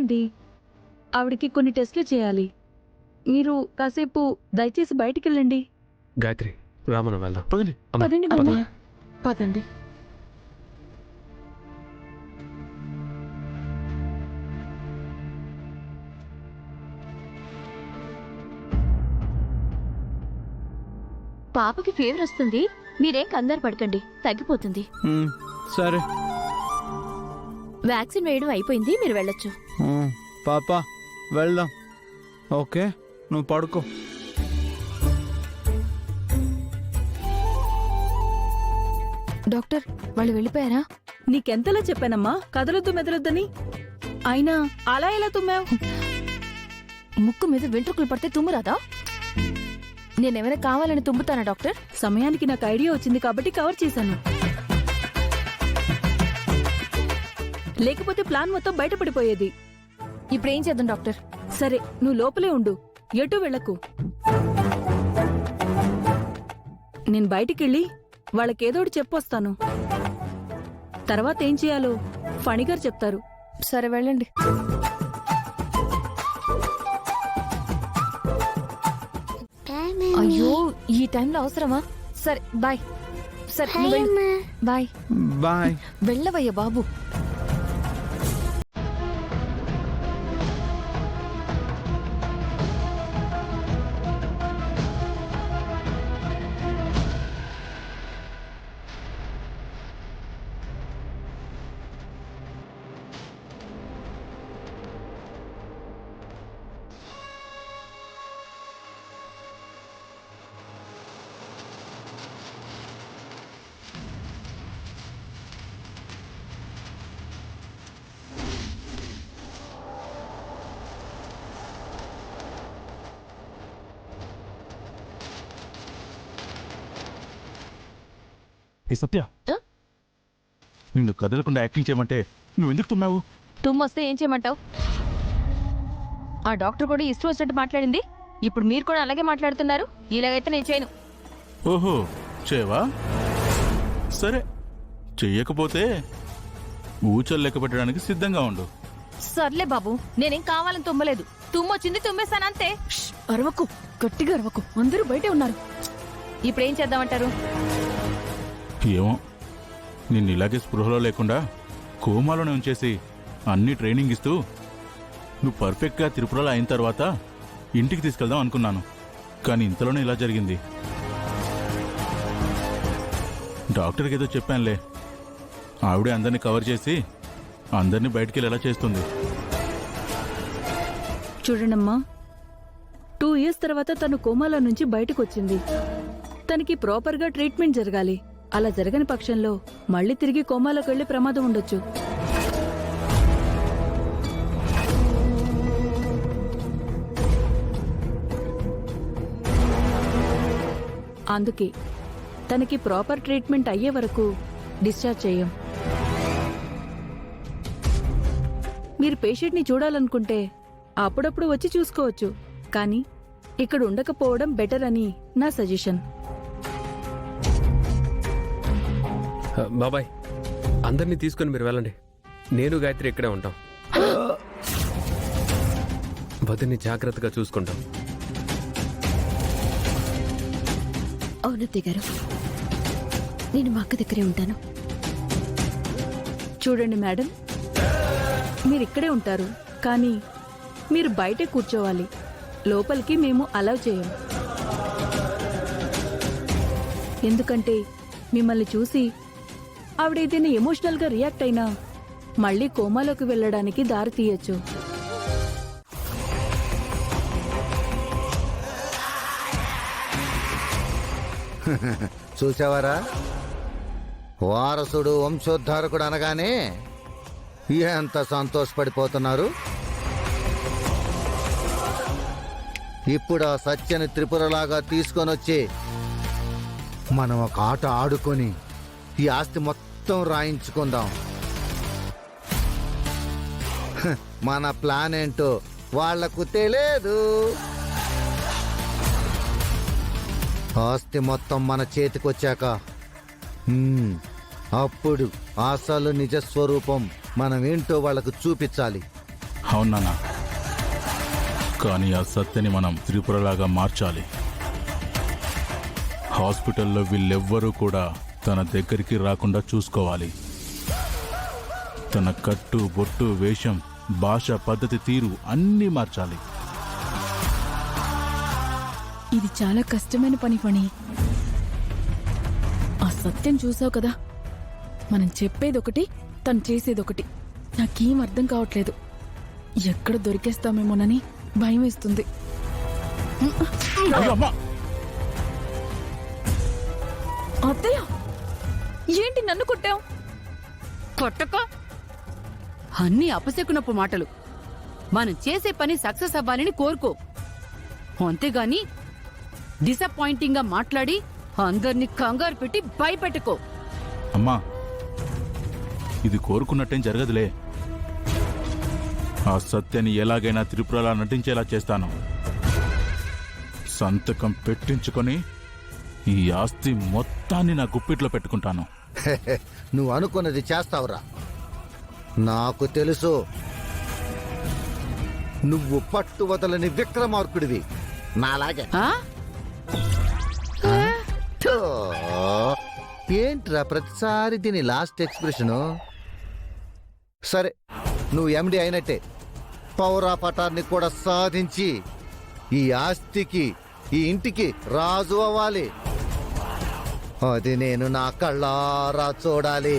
లేదండి, ఆవిడకి కొన్ని టెస్టులు చేయాలి. మీరు కాసేపు దయచేసి బయటికి వెళ్ళండి. గాయత్రి రా మనం వెళ్దాం. పదండి. పదండి మామయ్య. పదండి. పాపకి ఫీవర్ వస్తుంది, మీరేం కంగారు పడకండి, తగ్గిపోతుంది. సరే వ్యాక్సిన్ వేయడం అయిపోయింది, మీరు వెళ్ళొచ్చు. పాప వెళ్దాం. ఓకే, నువ్వు పడుకో. డాక్టర్ వాళ్ళు వెళ్ళిపోయారా? నీకెంతలా చెప్పానమ్మా కదలొద్దు మెదలొద్దని. అయినా అలా ఎలా తుమ్మావు? ముక్కు మీద వెంట్రుకలు పడితే తుమ్మురాదా? నేనేమైనా కావాలని తుమ్ముతానా డాక్టర్? సమయానికి నాకు ఐడియా వచ్చింది కాబట్టి కవర్ చేశాను. లేకపోతే ప్లాన్ మొత్తం బయటపడిపోయేది. ఇప్పుడు ఏం చేద్దాం డాక్టర్? సరే, నువ్వు లోపలే ఉండు, ఎటు వెళ్ళకు. నేను బయటికెళ్ళి వాళ్ళకేదోటి చెప్పొస్తాను. తర్వాత ఏం చేయాలో ఫణిగారు చెప్తారు. సరే వెళ్ళండి. అయ్యో, ఈ టైంలో అవసరమా? సరే బాయ్. సరే బాయ్. బాయ్. వెళ్ళవయ్యా బాబు. ఏ సత్య, నిన్ను కదలకుండా యాక్టింగ్ చేయమంటే నువ్వు ఎందుకు తుమ్మావు? తుమ్మొస్తే ఏం చేయమంటావు? ఆ డాక్టర్ కూడా ఇష్టం వచ్చినట్టు మాట్లాడింది. ఇప్పుడు మీరు కూడా అలాగే మాట్లాడుతున్నారు. ఇలాగైతే నేను చేయను. ఓహో, చేయవా? సరే, చెయ్యకపోతే ఊచలు లెక్క పెట్టడానికి సిద్ధంగా ఉండు. సర్లే బాబు, నేనేం కావాలని తుమ్మలేదు. తుమ్మొచ్చింది, తుమ్మేస్తానంతే. అరవకు, గట్టిగా అరవకు, అందరూ బయటే ఉన్నారు. ఇప్పుడు ఏం చేద్దామంటారు? ఏమో, నిన్ను ఇలాగే స్పృహలో లేకుండా కోమాలోనే ఉంచేసి అన్ని ట్రైనింగ్ ఇస్తూ నువ్వు పర్ఫెక్ట్గా త్రిపురలో అయిన తర్వాత ఇంటికి తీసుకెళ్దాం అనుకున్నాను. కానీ ఇంతలోనే ఇలా జరిగింది. డాక్టర్కి ఏదో చెప్పానులే, ఆవిడే అందరినీ కవర్ చేసి అందరినీ బయటికి వెళ్ళేలా చేస్తుంది. చూడండమ్మా, 2 years తర్వాత తను కోమాలో నుంచి బయటకు వచ్చింది. తనకి ప్రాపర్గా ట్రీట్మెంట్ జరగాలి. అలా జరగని పక్షంలో మళ్ళీ తిరిగి కోమాలోకి వెళ్లే ప్రమాదం ఉండొచ్చు. అందుకే తనకి ప్రాపర్ ట్రీట్మెంట్ అయ్యే వరకు డిశ్చార్జ్ చేయం. మీరు పేషెంట్ని చూడాలనుకుంటే అప్పుడప్పుడు వచ్చి చూసుకోవచ్చు, కానీ ఇక్కడ ఉండకపోవడం బెటర్ అని నా సజెషన్. బాబాయ్, అందరినీ తీసుకొని మీరు వెళ్ళండి. నేను గాయత్రి ఇక్కడే ఉంటాం. వదిని జాగ్రత్తగా చూసుకుంటాం. అవునత్తయ్య గారు, నేను మా అక్క దగ్గరే ఉంటాను. చూడండి మేడం, మీరు ఇక్కడే ఉంటారు, కానీ మీరు బయటే కూర్చోవాలి. లోపలికి మేము అలౌ చేయం. ఎందుకంటే మిమ్మల్ని చూసి ఆవిడ ఏదైనా ఎమోషనల్గా రియాక్ట్ అయినా మళ్ళీ కోమాలోకి వెళ్ళడానికి దారి తీయచ్చు. చూసావారా, వారసుడు వంశోద్ధారకుడు అనగానే ఎంత సంతోషపడిపోతున్నారు. ఇప్పుడు ఆ సత్యని త్రిపురలాగా తీసుకొనొచ్చి మనం ఒక ఆట ఆడుకొని ఈ ఆస్తి మొత్తం రాయించుకుందాం. మన ప్లాన్ ఏంటో వాళ్లకు తెలియదు. ఆస్తి మొత్తం మన చేతికొచ్చాక అప్పుడు అసలు నిజస్వరూపం మనం ఏంటో వాళ్లకు చూపించాలి. అవును నాన్న, కానీ ఆ సత్యని మనం త్రిపురలాగా మార్చాలి. హాస్పిటల్లో వీళ్ళెవ్వరూ కూడా తన దగ్గరికి రాకుండా చూసుకోవాలి. తన కట్టు బొట్టు వేషం భాష పద్ధతి తీరు అన్నీ మార్చాలి. ఇది చాలా కష్టమైన పని పని. ఆ సత్యం చూసావు కదా, మనం చెప్పేదొకటి తను చేసేదొకటి. నాకేం అర్థం కావట్లేదు. ఎక్కడ దొరికేస్తామేమోనని భయం వేస్తుంది. అయ్యో అమ్మా! అత్తయ్య, ఏంటి నన్ను కొట్టావు? కొట్టక అన్ని అపశకునపు మాటలు. మనం చేసే పని సక్సెస్ అవ్వాలని కోరుకో, అంతేగాని డిసప్పాయింటింగ్ గా మాట్లాడి అందరినీ కంగారు పెట్టి భయపెట్టుకో. అమ్మా, ఇది కోరుకున్నట్టేం జరగదులే. ఆ సత్యాన్ని ఎలాగైనా త్రిపురలా నటించేలా చేస్తాను. సంతకం పెట్టించుకొని ఈ ఆస్తి మొత్తాన్ని నా గుప్పిట్లో పెట్టుకుంటాను. నువ్వు అనుకున్నది చేస్తావురా. నాకు తెలుసు, నువ్వు పట్టు వదలని విక్రమార్కుడివి నాలాగే. ఆ? థూ. ఏంట్రా ప్రతిసారి దీని లాస్ట్ ఎక్స్ప్రెషను? సరే, నువ్వు ఎండి అయినట్టే. పౌరా పటాన్ని కూడా సాధించి ఈ ఆస్తికి ఈ ఇంటికి రాజు అవ్వాలి. అది నేను నా కళ్ళారా చూడాలి.